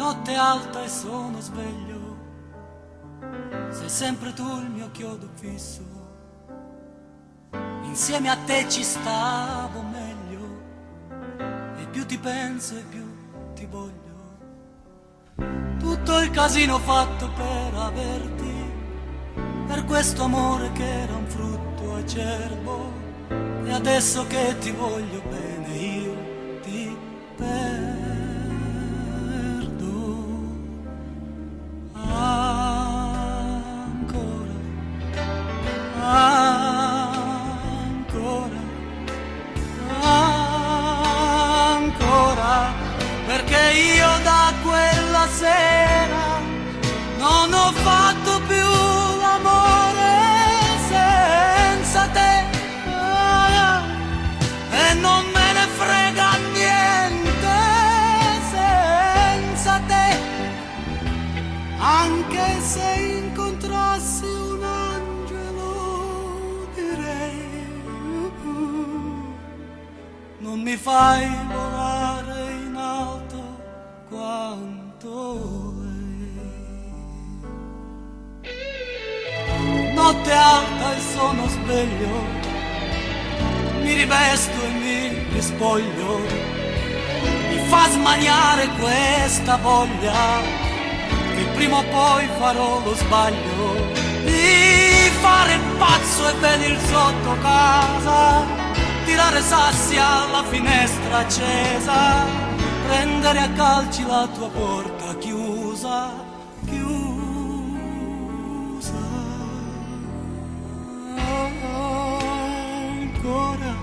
Notte alta e sono sveglio, sei sempre tu il mio chiodo fisso, insieme a te ci stavo meglio, e più ti penso e più ti voglio. Tutto il casino fatto per averti, per questo amore che era un frutto acerbo, e adesso che ti voglio bene io ti perdo. Ancora, perché io da quella sera non ho fatto più l'amore senza te, e non me ne frega niente senza te, anche se incontrassi un angelo direi non mi fai volare in alto quanto lei. Notte alta e sono sveglio, mi rivesto e mi rispoglio, mi fa smaniare questa voglia che prima o poi farò lo sbaglio di fare il pazzo e venir sotto casa, tirare sassi alla finestra accesa, prendere a calci la tua porta chiusa, chiusa. Ancora